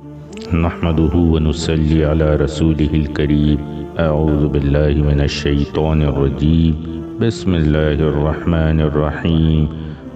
نحمده ونصلي على رسوله الكريم. أعوذ بالله من الشيطان الرجيم. بسم الله الرحمن الرحيم.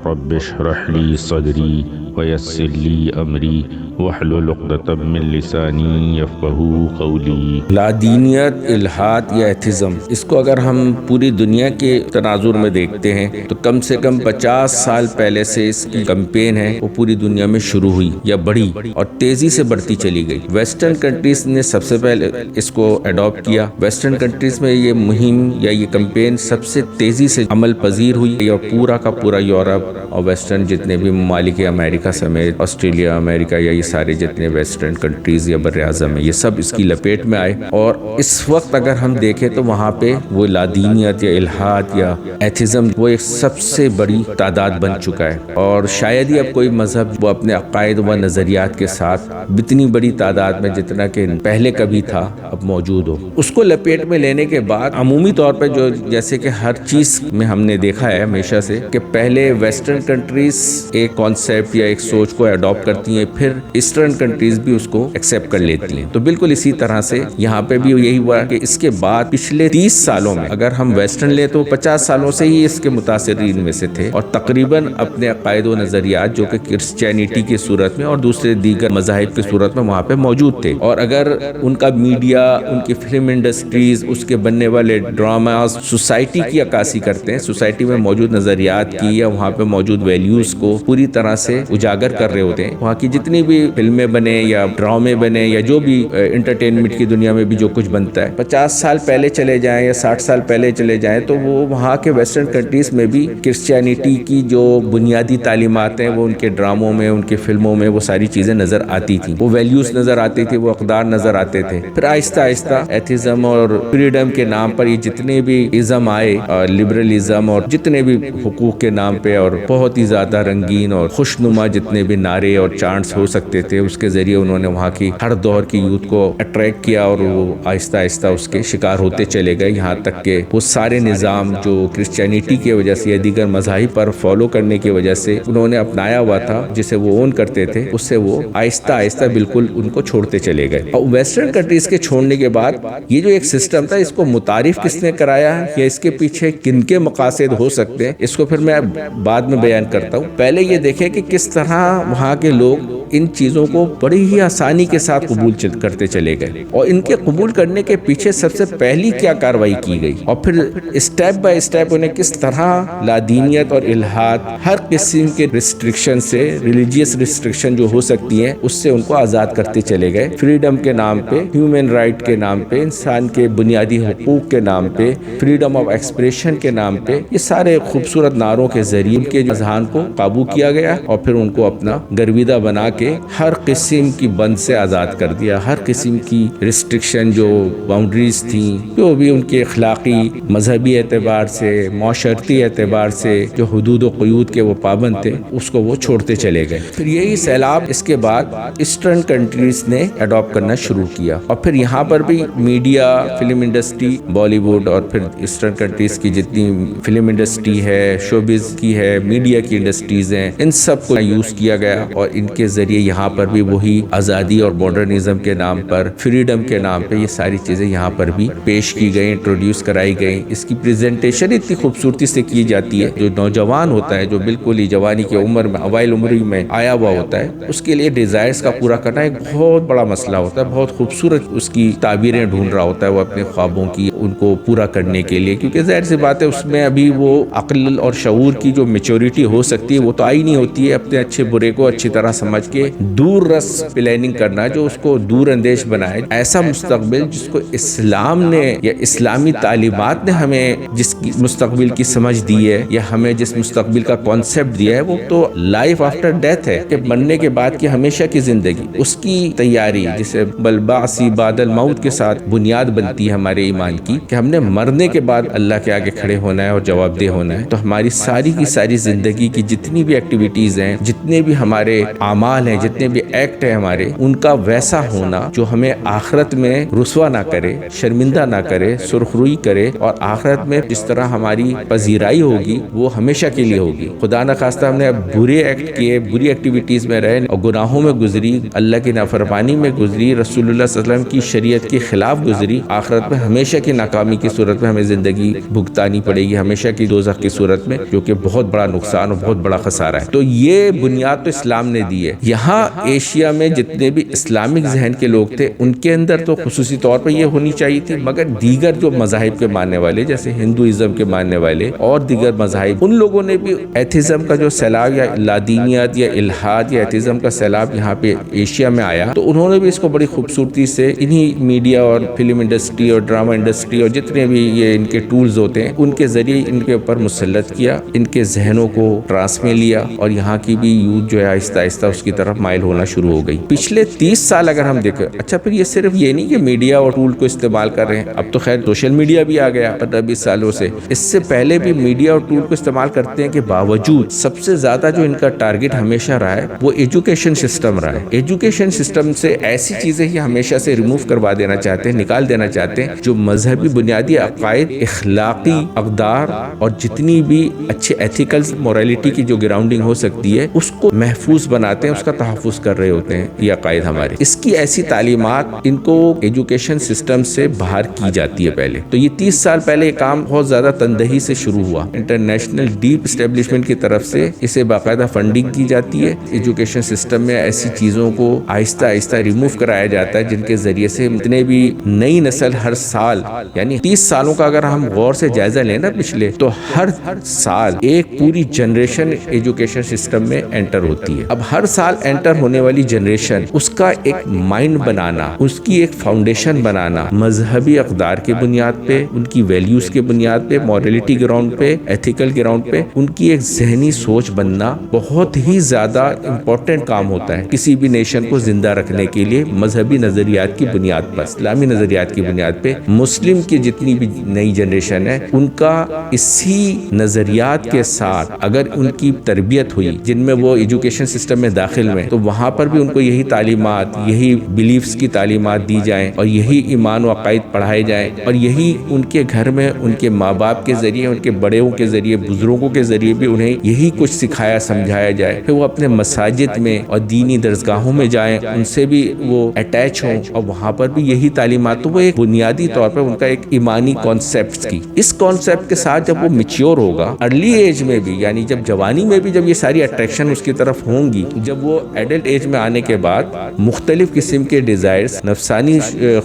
رب اشرح لي صدري ويسر لي أمري واحلل عقدة من لساني يفقهوا قولي. لادینیت، الحاد یا ایتھزم، اس کو اگر ہم پوری دنیا کے تناظر میں دیکھتے ہیں تو کم سے کم 50 سال پہلے سے اس کی کمپین ہے وہ پوری دنیا میں شروع ہوئی یا بڑھی اور تیزی سے بڑھتی چلی گئی۔ ویسٹرن کنٹریز نے سب سے پہلے اس کو اڈاپٹ کیا۔ ویسٹرن کنٹریز میں یہ مہم یا یہ کمپین سب سے تیزی سے عمل پذیر ہوئی اور پورا کا پورا یورپ اور ویسٹرن جتنے بھی ممالک ہیں، امریکہ سمیت آسٹریلیا، امریکہ یا یہ سارے جتنے ویسٹرن کنٹریز یا بر اعظم ہیں، یہ سب اس کی لپیٹ میں آئے۔ اور اس وقت اگر ہم دیکھیں تو وہاں پہ وہ لادینیت یا الحاد یا ایتھزم وہ ایک سب سے بڑی تعداد بن چکا ہے، اور شاید ہی اب کوئی مذہب وہ اپنے عقائد و نظریات کے ساتھ اتنی بڑی تعداد میں جتنا کہ پہلے کبھی تھا اب موجود ہو۔ اس کو لپیٹ میں لینے کے بعد عمومی طور پہ جو جیسے کہ ہر چیز میں ہم نے دیکھا ہے ہمیشہ سے کہ پہلے ویسٹرن کنٹریز ایک کانسیپٹ یا ایک سوچ کو اڈاپٹ کرتی ہیں، پھر ایسٹرن کنٹریز بھی اس کو ایکسیپٹ کر لیتی ہیں۔ تو بالکل اسی طرح سے یہاں پہ بھی یہی ہوا کہ اس کے بعد پچھلے 30 سالوں میں اگر ہم ویسٹرن لیں تو 50 سالوں سے ہی اس کے متاثرین میں سے تھے، اور تقریباً اپنے عقائد و نظریات جو کہ کرسچینٹی کی صورت میں اور دوسرے دیگر مذاہب کی صورت میں وہاں پہ موجود تھے، اور اگر ان کا میڈیا، ان کی فلم انڈسٹریز، اس کے بننے والے ڈراماز سوسائٹی کی عکاسی کرتے ہیں، سوسائٹی میں موجود نظریات کی یا وہاں پہ موجود ویلیوز کو پوری طرح سے اجاگر کر رہے ہوتے ہیں۔ وہاں کی جتنی بھی فلمیں بنے یا ڈرامے بنے یا جو بھی انٹرٹینمنٹ کی دنیا میں بھی جو کچھ بنتا ہے، 50 سال پہلے چلے جائیں یا 60 سال پہلے چلے جائیں تو وہ وہاں کے ویسٹرن کنٹریز میں بھی کرسچینٹی کی جو بنیادی تعلیمات ہیں وہ ان کے ڈراموں میں، ان کے فلموں میں وہ ساری چیزیں نظر آتی تھیں، وہ ویلیوز نظر آتی تھی، وہ اقدار نظر آتے تھے۔ پھر آہستہ آہستہ ایتھزم اور فریڈم کے نام پر یہ جتنے بھی ازم آئے، لبرلزم اور جتنے بھی حقوق کے نام پہ اور بہت ہی زیادہ رنگین اور خوشنما جتنے بھی نعرے اور چانٹس ہو سکتے تھے، اس کے ذریعے انہوں نے وہاں کی ہر دور کی یوتھ کو اٹریکٹ کیا اور وہ آہستہ آہستہ اس کے شکار ہوتے چلے گئے، یہاں تک کہ وہ سارے نظام جو کرسچینٹی کی وجہ سے یا دیگر مذاہب پر فالو کرنے کی وجہ سے انہوں نے اپنایا ہوا تھا، جسے وہ اون کرتے تھے، اس سے وہ آہستہ آہستہ بالکل ان کو چھوڑتے چلے گئے۔ اور ویسٹرن کنٹریز کے چھوڑنے کے بعد یہ جو ایک سسٹم تھا، اس کو متعارف کس نے کرایا ہے یا اس کے پیچھے کن کے مقاصد ہو سکتے ہیں، اس کو پھر میں بعد میں بیان کرتا ہوں۔ پہلے یہ دیکھیں کہ کس طرح وہاں کے لوگ ان چیزوں کو بڑی ہی آسانی کے ساتھ قبول کرتے چلے گئے، اور ان کے قبول کرنے کے پیچھے سب سے پہلی کیا کاروائی کی گئی، اور پھر اسٹیپ بائی اسٹیپ انہیں کس طرح لادینیت اور الحاد ہر قسم کے ریسٹرکشن سے، ریلیجیس ریسٹرکشن جو ہو سکتی ہیں، اس سے ان کو آزاد کرتے چلے گئے۔ فریڈم کے نام پہ، ہیومن رائٹ کے نام پہ، انسان کے بنیادی حقوق کے نام پہ، فریڈم آف ایکسپریشن کے نام پہ، یہ سارے خوبصورت نعروں کے ذریعے ان کے اذہان کو قابو کیا گیا، اور پھر ان کو اپنا گرویدہ بنا کے ہر قسم کی بند سے آزاد کر دیا۔ ہر قسم کی ریسٹرکشن جو باؤنڈریز تھیں، جو بھی ان کے اخلاقی، مذہبی اعتبار سے، معاشرتی اعتبار سے جو حدود و قیود کے وہ پابند تھے، اس کو وہ چھوڑتے چلے گئے۔ پھر یہی سیلاب اس کے بعد ایسٹرن کنٹریز نے اڈاپٹ کرنا شروع کیا، اور پھر یہاں پر بھی media, film industry, Bollywood اور پھر ایسٹرن کنٹریز کی جتنی فلم انڈسٹری ہے، شوبز کی ہے، میڈیا کی انڈسٹریز ہیں، ان سب کو یوز کیا گیا، اور ان کے ذریعے یہاں پر بھی وہی آزادی اور ماڈرنزم کے نام پر، فریڈم کے نام پہ یہ ساری چیزیں یہاں پر بھی پیش کی گئی، انٹروڈیوس کرائی گئی۔ اس کی پریزنٹیشن اتنی خوبصورتی سے کی جاتی ہے، جو نوجوان ہوتا ہے، جو بالکل ہی جوانی کی عمر میں، اوائل عمری میں آیا ہوا ہوتا ہے، اس کے لیے ڈیزائرز کا پورا کرنا ایک بہت بڑا مسئلہ ہوتا ہے، بہت خوبصورت اس کی تعبیریں ڈھونڈ رہا ہوتا ہے وہ اپنے خوابوں کی، ان کو پورا کرنے کے لیے، کیونکہ ظاہر سی بات ہے اس میں ابھی وہ عقل اور شعور کی جو میچورٹی ہو سکتی ہے وہ تو آئی نہیں ہوتی ہے، اپنے اچھے برے کو اچھی طرح سمجھ کے دور رس پلاننگ کرنا، جو اس کو دور اندیش بنائے، ایسا مستقبل جس کو اسلام نے یا اسلامی تعلیمات نے ہمیں جس کی مستقبل کی سمجھ دی ہے یا ہمیں جس مستقبل کا کانسیپٹ دیا ہے، وہ تو لائف آفٹر ڈیتھ ہے، کہ مرنے کے بعد کی ہمیشہ کی زندگی، اس کی تیاری جسے بلبعثی بعد الموت کے ساتھ بنیاد بنتی ہے ہمارے ایمان کی، کہ ہم نے مرنے کے بعد اللہ کے آگے کھڑے ہونا ہے اور جواب دہ ہونا ہے۔ تو ہماری ساری کی ساری زندگی کی جتنی بھی ایکٹیویٹیز ہیں، جتنے بھی ہمارے اعمال ہیں، جتنے بھی ایکٹ ہیں ہمارے، ان کا ویسا ہونا جو ہمیں آخرت میں رسوا نہ کرے، شرمندہ نہ کرے، سرخروئی کرے، اور آخرت میں جس طرح ہماری پذیرائی ہوگی وہ ہمیشہ کے لیے ہوگی۔ خدا نخواستہ ہم نے برے ایکٹ کیے، بری ایکٹیویٹیز میں رہے اور گناہوں میں گزری، اللہ کی نافرمانی میں گزری، رسول اللہ صلی اللہ علیہ وسلم کی شریعت کے خلاف گزری، آخرت میں ہمیشہ کی ناکامی کی صورت میں ہمیں زندگی بھگتانی پڑے گی، ہمیشہ کی دوزخ کی صورت میں، جو کہ بہت بڑا نقصان اور بہت بڑا خسارہ ہے۔ تو یہ بنیاد تو اسلام نے دی ہے۔ یہاں ایشیا میں جتنے بھی اسلامک ذہن کے لوگ تھے ان کے اندر تو خصوصی طور پر یہ ہونی چاہیے تھی، مگر دیگر جو مذاہب کے ماننے والے جیسے ہندوازم کے ماننے والے اور دیگر مذاہب، ان لوگوں نے بھی ایتھزم کا جو سیلاب یا لادینیت یا الحاد یا ایتھزم کا سیلاب یہاں پہ ایشیا میں آیا، تو انہوں نے بھی اس کو بڑی خوبصورتی سے انہی میڈیا اور فلم انڈسٹری اور ڈرامہ انڈسٹری اور جتنے بھی یہ ان کے ٹولز ہوتے ہیں ان کے ذریعے ان کے اوپر مسلط کیا، ان کے ذہنوں کو ٹرانس میں لیا، اور یہاں کی بھی یوتھ جو ہے آہستہ آہستہ اس کی طرف مائل ہونا شروع ہو گئی۔ پچھلے 30 سال اگر ہم دیکھیں، اچھا پھر یہ صرف یہ نہیں کہ میڈیا اور ٹول کو استعمال کر رہے ہیں، اب تو خیر سوشل میڈیا بھی آ گیا 15-20 سالوں سے، اس سے پہلے بھی میڈیا اور ٹول کو استعمال کرتے ہیں کہ باوجود سب سے زیادہ جو ان کا ٹارگٹ ہمیشہ رہا ہے وہ ایجوکیشن سسٹم رہا ہے۔ ایجوکیشن سسٹم سے ایسی چیزیں ہی ہمیشہ سے ریموو کروا دینا چاہتے ہیں، نکال دینا چاہتے ہیں جو مذہبی بنیادی عقائد، اخلاقی اقدار اور جتنی بھی اچھے ایتھیکل موریلٹی کی جو گراؤنڈنگ ہو سکتی ہے اس کو محفوظ بناتے ہیں، اس کا تحفظ کر رہے ہوتے ہیں یہ عقائد ہمارے۔ اس کی ایسی تعلیمات ان کو ایجوکیشن سسٹم سے باہر کی جاتی ہے پہلے۔ تو یہ 30 سال پہلے یہ کام بہت زیادہ تندہی سے شروع ہوا، انٹرنیشنل ڈیپ اسٹیبلشمنٹ کی طرف سے اسے باقاعدہ فنڈنگ کی جاتی ہے، ایجوکیشن سسٹم میں ایسی چیزوں کو آہستہ آہستہ ریموو کرایا جاتا ہے جن کے ذریعے سے اتنے بھی نئی نسل ہر سال، یعنی 30 سالوں کا اگر ہم غور سے جائزہ لیں نا پچھلے، تو ہر سال ایک پوری جنریشن ایجوکیشن سسٹم میں انٹر ہوتی ہے۔ اب ہر سال انٹر ہونے والی جنریشن، اس کا ایک مائنڈ بنانا، اس کی ایک فاؤنڈیشن بنانا مذہبی اقدار کے بنیاد پہ، ان کی ویلیوز کے بنیاد پہ، موریلٹی گراؤنڈ پہ، ایتھیکل گراؤنڈ پہ، ان کی ایک ذہنی سوچ بننا بہت ہی زیادہ امپورٹنٹ کام ہوتا ہے کسی بھی نیشن کو زندہ رکھنے کے لیے۔ مذہبی نظریات کی بنیاد پر، اسلامی نظریات کی بنیاد پہ مسلم کی جتنی بھی نئی جنریشن ہے ان کا اسی نظریات کے ساتھ اگر ان کی تربیت ہوئی جن میں وہ ایجوکیشن سسٹم میں داخل ہوئے تو وہاں پر بھی ان کو یہی تعلیمات، یہی بلیفز کی تعلیمات دی جائیں اور یہی ایمان و عقائد پڑھائے جائیں، اور یہی ان کے گھر میں ان کے ماں باپ کے ذریعے، ان کے بڑوں کے ذریعے، بزرگوں کے ذریعے بھی انہیں یہی کچھ سکھایا سمجھایا جائے، پھر وہ اپنے مساجد میں اور دینی درسگاہوں میں جائیں، ان سے بھی وہ اٹیچ ہوں اور وہاں پر بھی یہی تعلیمات۔ تو وہ ایک بنیادی طور پر ان کا ایک ایمانی کانسیپٹس کی، اس کانسیپٹ کے ساتھ جب وہ میچیور ہوگا ارلی ایج میں بھی، یعنی جب جوانی میں بھی جب یہ ساری اٹریکشن اس کی طرف ہوں گی، جب وہ ایڈلٹ ایج میں آنے کے بعد مختلف قسم کے ڈیزائرز، نفسانی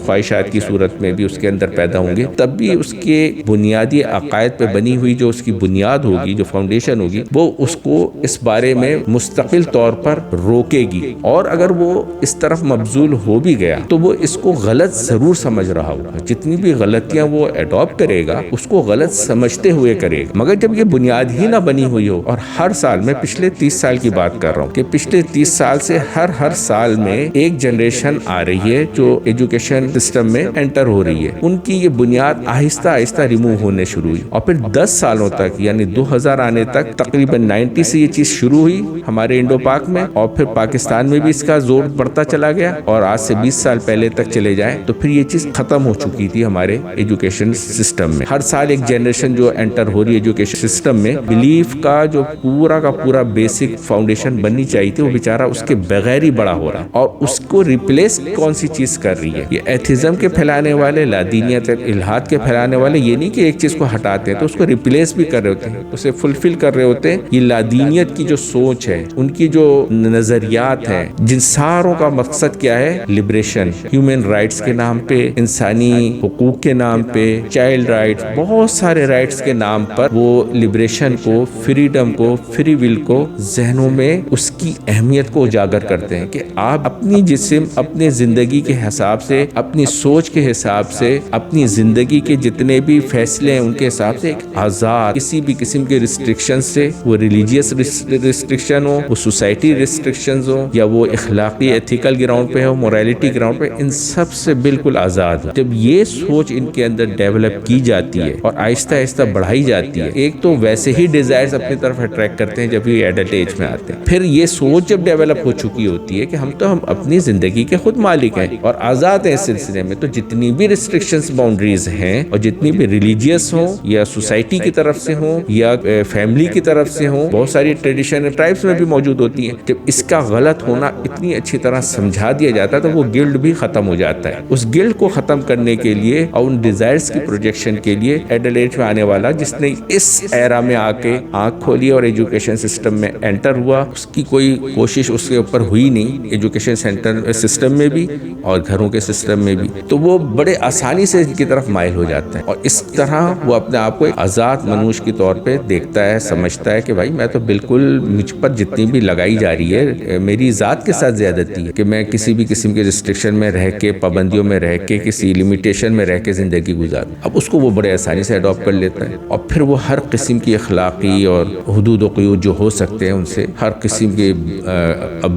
خواہشات کی صورت میں بھی اس کے اندر پیدا ہوں گے، تب بھی اس کے بنیادی عقائد پہ بنی ہوئی جو اس کی بنیاد ہوگی، جو فاؤنڈیشن ہوگی، وہ اس کو اس بارے میں مستقل طور پر روکے گی، اور اگر وہ اس طرف مبذول ہو بھی گیا تو وہ اس کو غلط ضرور سمجھ رہا ہوگا، جتنی بھی غلطیاں وہ اڈاپٹ کرے گا اس کو غلط سمجھتے ہوئے کرے گا۔ مگر جب یہ بنیاد ہی نہ بنی ہوئی ہو، اور ہر سال، میں پچھلے 30 سال کی بات کر رہا ہوں کہ پچھلے 30 سال سے ہر سال میں ایک جنریشن آ رہی ہے جو ایجوکیشن سسٹم میں انٹر ہو رہی ہے، ان کی یہ بنیاد آہستہ آہستہ ریموو ہونے شروع ہوئی، اور پھر 10 سالوں تک یعنی 2000 آنے تک تقریباً 90 سے یہ چیز شروع ہوئی ہمارے انڈو پاک میں، اور پھر پاکستان میں بھی اس کا زور بڑھتا چلا گیا، اور آج سے 20 سال پہلے تک چلے جائیں تو پھر یہ چیز ختم ہو چکی تھی ہمارے ایجوکیشن سسٹم میں۔ ہر سال ایک جنریشن جو انٹر ہو رہی ہے ایجوکیشن سسٹم میں، بلیف کا جو پورا کا پورا بیسک فاؤنڈیشن بننی چاہیے تھی وہ بیچارہ اس کے بغیر ہی بڑا ہو رہا ہے، اور اس کو ریپلیس کون سی چیز کر رہی ہے؟ یہ ایتھزم کے پھیلانے والے، لادینیت، الحاد کے پھیلانے والے، یہ نہیں کہ ایک چیز کو ہٹاتے ہیں تو اس کو ریپلیس بھی کر رہے ہوتے ہیں، اسے فلفل کر رہے ہوتے ہیں۔ یہ لادینیت کی جو سوچ ہے، ان کی جو نظریات ہیں، جن ساروں کا مقصد کیا ہے؟ لبریشن، ہیومن رائٹس کے نام پہ، انسانی حقوق کے نام پہ، چائلڈ رائٹس، بہت سارے رائٹس کے نام پر وہ لبریشن کو، فریڈم کو، فری ول کو ذہنوں میں اس کی اہمیت کو اجاگر کرتے ہیں کہ آپ اپنی جسم، اپنے زندگی کے حساب سے، اپنی سوچ کے حساب سے، اپنی زندگی کے جتنے بھی فیصلے ہیں ان کے حساب سے ایک آزاد، کسی بھی قسم کے ریسٹرکشن سے، وہ ریلیجیس ریسٹرکشن ہو، وہ سوسائٹی ریسٹرکشنز ہو، یا وہ اخلاقی ایتھیکل گراؤنڈ پہ ہو، موریلٹی گراؤنڈ پہ، ان سب سے بالکل آزاد ہو۔ جب یہ سوچ ان کے اندر ڈیولپ کی جاتی ہے اور آہستہ آہستہ بڑھائی جاتی ہے، ایک تو ویسے ہی ڈیزائرز اپنی طرف اٹریکٹ کرتے ہیں جب یہ ایڈلٹ ایج میں آتے ہیں. پھر یہ سوچ جب ڈیولپ ہو چکی ہوتی ہے کہ ہم اپنی زندگی کے خود مالک ہیں اور آزاد ہیں اس سلسلے میں, تو جتنی بھی ریسٹرکشنز باؤنڈریز ہیں اور جتنی بھی ریلیجیس ہوں یا سوسائٹی کی طرف سے ہوں یا فیملی کی طرف سے ہوں, بہت ساری ٹریڈیشن ٹرائبس میں بھی موجود ہوتی ہیں, جب اس کا غلط ہونا اتنی اچھی طرح سمجھا دیا جاتا ہے تو وہ گلڈ بھی ختم ہو جاتا ہے. اس گلڈ کو ختم کرنے کے لیے اور ان ڈیزائرز کی پروجیکشن کے لیے ایڈلٹ میں آنے والا جس نے اس ایرا میں آ کے آنکھ کھولی اور ایجوکیشن سسٹم میں انٹر ہوا, اس کی کوئی کوشش اس کے اوپر ہوئی نہیں, ایجوکیشن سینٹر سسٹم میں بھی اور گھروں کے سسٹم میں بھی, تو وہ بڑے آسانی سے ان کی طرف مائل ہو جاتا ہے اور اس طرح وہ اپنے آپ کو ایک آزاد منوش کے طور پہ دیکھتا ہے, سمجھتا ہے کہ بھائی میں تو بالکل مجھ پر جتنی بھی لگائی جا رہی ہے میری ذات کے ساتھ زیادتی ہے کہ میں کسی بھی قسم کے ریسٹرکشن میں رہ کے, پابندیوں میں رہ کے, کسی لمیٹیشن میں رہ کے زندگی گزاروں. اب اس کو وہ بڑے آسانی سے اڈاپٹ کر لیتا ہے اور پھر وہ ہر قسم کی اخلاقی اور حدود و قیود جو ہو سکتے ہیں ان سے ہر قسم کے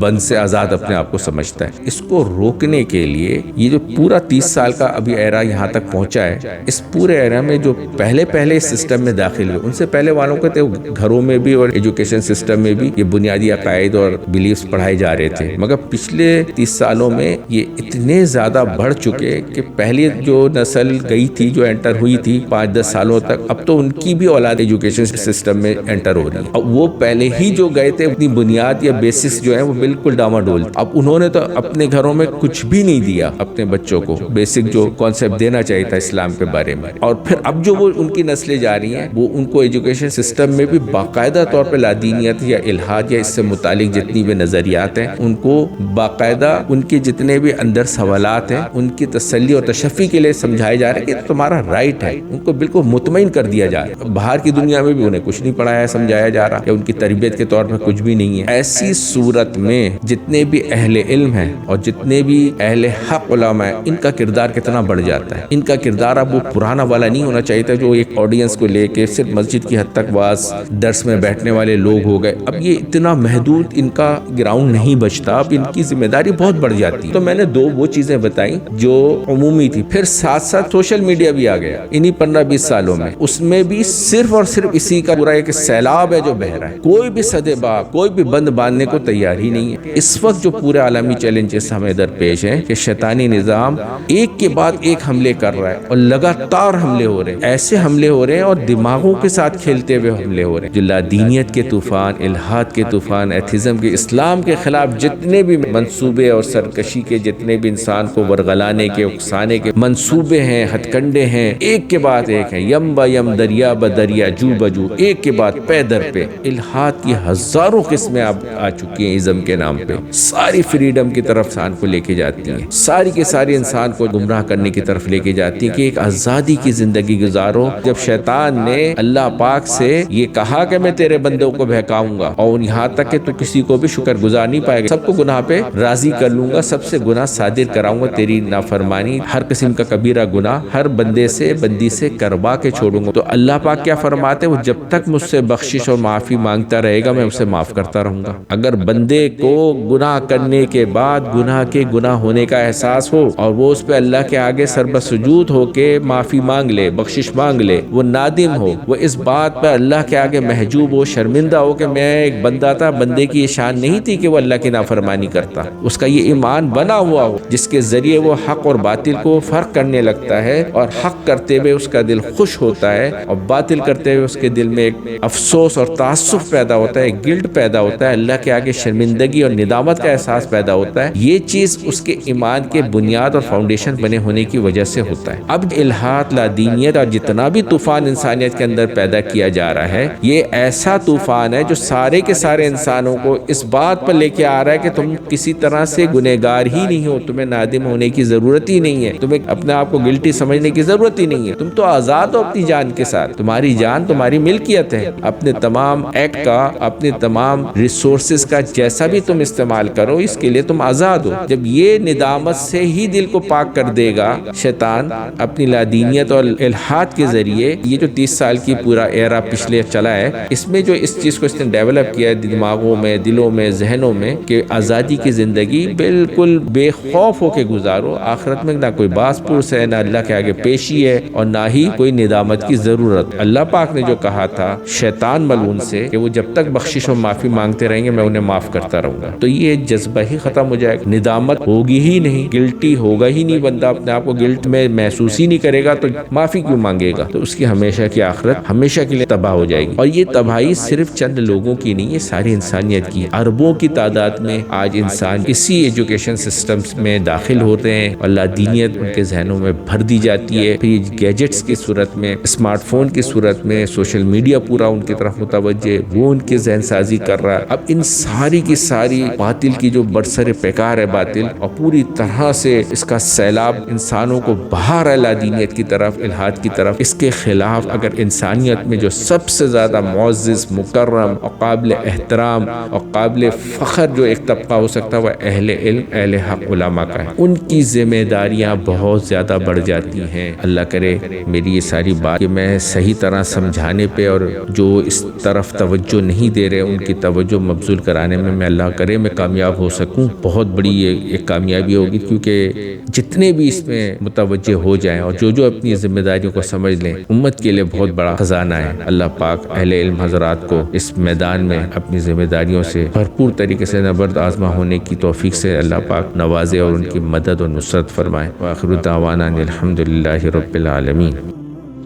بند سے آزاد اپنے آپ کو سمجھتا ہے. اس کو روکنے کے لیے یہ جو پورا 30 سال کا ابھی ایرا یہاں تک پہنچا ہے, اس پورے ایرا میں جو پہلے اس سسٹم میں داخل ہوئے ان سے پہلے والوں کے تھے گھروں میں بھی اور ایجوکیشن سسٹم میں بھی یہ بنیادی عقائد اور بلیفز پڑھائے جا رہے تھے, مگر پچھلے 30 سالوں میں یہ اتنے زیادہ بڑھ چکے کہ پہلی جو نسل گئی تھی جو انٹر ہوئی تھی 5-10 سالوں تک, اب تو ان کی بھی اولاد ایجوکیشن سسٹم میں انٹر ہو رہی ہے. اب وہ پہلے ہی جو گئے تھے اپنی بنیاد یا بیسس جو ہے وہ بالکل ڈاواڈول, اب انہوں نے تو اپنے گھروں میں کچھ بھی نہیں دیا اپنے بچوں کو بیسک جو کانسیپٹ دینا چاہیے تھا اسلام کے بارے میں. اور پھر اب جو وہ ان کی نسلیں جا رہی ہیں وہ ان کو ایجوکیشن سسٹم میں بھی باقاعدہ طور پہ لادینیت یا الحاد یا اس سے متعلق جتنی بھی نظریات ہیں ان کو باقاعدہ ان کے جتنے بھی اندر سوالات ہیں ان کی تسلی اور تشفی کے لیے سمجھائے جا رہے ہیں کہ تمہارا رائٹ ہے, ان کو بالکل مطمئن کر دیا جا رہا ہے. باہر کی دنیا میں بھی انہیں کچھ نہیں پڑھایا سمجھایا جا رہا یا ان کی تربیت کے طور پر کچھ بھی نہیں ہے. ایسی صورت میں جتنے بھی اہل علم ہیں اور جتنے بھی اہل حق علماء ہیں ان کا کردار کتنا بڑھ جاتا ہے. ان کا کردار اب وہ پرانا والا نہیں ہونا چاہیے تھا جو ایک آڈینس کو لے کے صرف مسجد کی حد تک واز درس میں بیٹھنے والے لوگ ہو گئے. اب یہ اتنا محدود ان کا گراؤنڈ نہیں بچتا, اب ان کی ذمہ داری بہت بڑھ جاتی ہے. تو میں نے وہ چیزیں بتائیں جو عمومی تھی. پھر ساتھ ساتھ سوشل میڈیا بھی آ گیا انہی 15-20 سالوں میں, اس میں بھی صرف اور صرف اسی کا پورا ایک سیلاب ہے جو بہ رہا ہے. کوئی بھی سدے باغ کوئی بھی بند باندھنے کو تیار ہی نہیں ہے. اس وقت جو پورے عالمی چیلنجز ہمیں درپیش ہیں کہ شیطانی نظام ایک کے بعد ایک حملے کر رہا ہے اور لگاتار حملے ہو رہے ہیں, ایسے حملے ہو رہے ہیں اور دماغوں کے ساتھ کھیلتے ہوئے حملے ہو رہے ہیں. جو لادینیت کے طوفان, الحاد کے طوفان, ایتھزم کے, اسلام کے خلاف جتنے بھی منصوبے اور سرکشی کے جتنے بھی انسان کو ورغلانے کے اکسانے کے منصوبے ہیں, ہتھ کنڈے ہیں, ایک کے بعد ایک ہیں, یم با یم, دریا با دریا, جو بجو, ایک کے بعد پے در پہ الحاد کی ہزاروں قسمیں اب آ چکی ہیں ازم کے نام پہ. ساری فریڈم کی طرف انسان کو لے کے جاتی ہیں, ساری کے ساری انسان کو گمراہ کرنے کی طرف لے کے جاتی ہیں کہ ایک آزادی کی زندگی گزارو. جب شیطان نے اللہ پاک سے یہ کہا کہ میں تیرے بندوں کو بہکاؤں گا اور یہاں تک کہ تو کسی کو بھی شکر گزار نہیں پائے گا, سب کو گناہ پہ راضی کر لوں گا, سب سے گناہ صادر کراؤں گا, تیری نافرمانی ہر قسم کا کبیرہ گناہ ہر بندے سے بندی سے کروا کے چھوڑوں گا. تو اللہ پاک کیا فرماتے وہ جب تک مجھ سے بخشش اور معافی مانگتا رہے گا میں اسے معاف کرتا رہوں گا. اگر بندے کو گناہ کرنے کے بعد گناہ کے گناہ ہونے کا احساس ہو اور وہ اس پہ اللہ کے آگے سربسجود ہو کے معافی مانگ لے, بخشش مانگ لے, وہ نادم ہو, وہ اس بات پہ اللہ کے آگے محجوب ہو, شرمندہ ہو کہ میں ایک بندہ تھا, بندے کی یہ شان نہیں تھی کہ وہ اللہ کی نافرمانی کرتا, اس کا یہ ایمان بنا ہوا ہو جس کے ذریعے وہ حق اور باطل کو فرق کرنے لگتا ہے اور حق کرتے ہوئے اس کا دل خوش ہوتا ہے اور باطل کرتے ہوئے اس کے دل میں ایک افسوس اور تعصب پیدا ہوتا ہے, گلٹ پیدا ہوتا ہے, اللہ کے آگے شرمندگی اور ندامت کا احساس پیدا ہوتا ہے. یہ چیز اس کے ایمان کے بنیاد اور فاؤنڈیشن بنے ہونے کی وجہ سے ہوتا ہے. اب الحاد, لادینیت اور جتنا بھی طوفان انسانیت کے اندر پیدا کیا جا رہا ہے یہ ایسا طوفان ہے جو سارے کے سارے انسانوں کو اس بات پر لے کے آ رہا ہے کہ تم کسی طرح سے گنہگار ہی نہیں ہو, تمہیں نادم ہونے کی ضرورت ہی نہیں ہے, تمہیں اپنے آپ کو گلٹی سمجھنے کی ضرورت ہی نہیں ہے, تم تو آزاد ہو اپنی جان کے ساتھ, تمہاری جان تمہاری ملکیت ہے, اپنے تمام ایکٹ کا, اپنے تمام ریسورسز کا جیسا بھی تم استعمال کرو اس کے لیے تم آزاد ہو. جب یہ ندامت سے ہی دل کو پاک کر دے گا شیطان اپنی لادینیت اور الحاد کے ذریعے, یہ جو 30 سال کی پورا ایرا پچھلے چلا ہے اس میں جو اس چیز کو اس نے ڈیولپ کیا ہے دماغوں میں, دلوں میں, ذہنوں میں کہ آزادی کی زندگی بالکل بے خوف ہو کے گزارو, آخرت میں نہ کوئی باس پرس ہے, نہ اللہ کے آگے پیشی ہے اور نہ ہی کوئی ندامت کی ضرورت. اللہ پاک نے جو کہا تھا شیطان ملعون سے کہ وہ جب تک بخشش و معافی مانگتے رہیں گے، میں انہیں معاف کرتا رہوں گا، تو یہ جذبہ ہی ختم ہو جائے گا، ندامت ہوگی ہی نہیں، گلٹی ہوگا ہی نہیں، بندہ اپنے آپ کو گلٹ میں محسوس ہی نہیں کرے گا تو معافی کیوں مانگے گا؟ تو اس کی ہمیشہ کی آخرت ہمیشہ کے لیے تباہ ہو جائے گی۔ اور یہ تباہی صرف چند لوگوں کی نہیں، یہ ساری انسانیت کی، اربوں کی تعداد میں آج انسان اسی ایجوکیشن سسٹمز میں داخل ہوتے ہیں، اللہ دینیت ان کے ذہنوں میں بھر دی جاتی ہے، پھر گیجٹس کی صورت میں، اسمارٹ فون کی صورت میں، سوشل میڈیا پورا ان کی طرف متوجہ، وہ ان کی ذہن سازی کر رہا ہے۔ اب ان ساری کی ساری باطل کی جو برسر پیکار ہے باطل، اور پوری طرح سے اس کا سیلاب انسانوں کو بہا رہا ہے لادینیت کی طرف، الحاد کی طرف، اس کے خلاف اگر انسانیت میں جو سب سے زیادہ معزز، مکرم اور قابل احترام اور قابل فخر جو ایک طبقہ ہو سکتا ہے وہ اہل علم، اہل حق علماء کا ہے، ان کی ذمہ داریاں بہت زیادہ بڑھ جاتی ہیں۔ اللہ کرے میری یہ ساری بات کہ میں صحیح طرح سمجھانے پہ، اور جو اس طرف توجہ نہیں دے رہے ان کی توجہ مبذول کرانے میں اللہ کرے میں کامیاب ہو سکوں۔ بہت بڑی یہ ایک کامیابی ہوگی، کیونکہ جتنے بھی اس میں متوجہ ہو جائیں اور جو اپنی ذمہ داریوں کو سمجھ لیں، امت کے لیے بہت بڑا خزانہ ہے۔ اللہ پاک اہل علم حضرات کو اس میدان میں اپنی ذمہ داریوں سے بھرپور طریقے سے نبرد آزما ہونے کی توفیق سے اللہ پاک نوازے اور ان کی مدد اور نصرت فرمائے۔ وآخر دعوانا الحمدللہ رب العالمین۔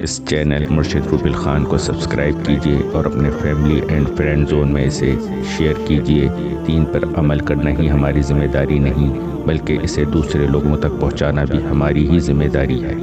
اس چینل مرشد روبل خان کو سبسکرائب کیجیے اور اپنے فیملی اینڈ فرینڈ زون میں اسے شیئر کیجیے۔ دین پر عمل کرنا ہی ہماری ذمہ داری نہیں، بلکہ اسے دوسرے لوگوں تک پہنچانا بھی ہماری ہی ذمہ داری ہے۔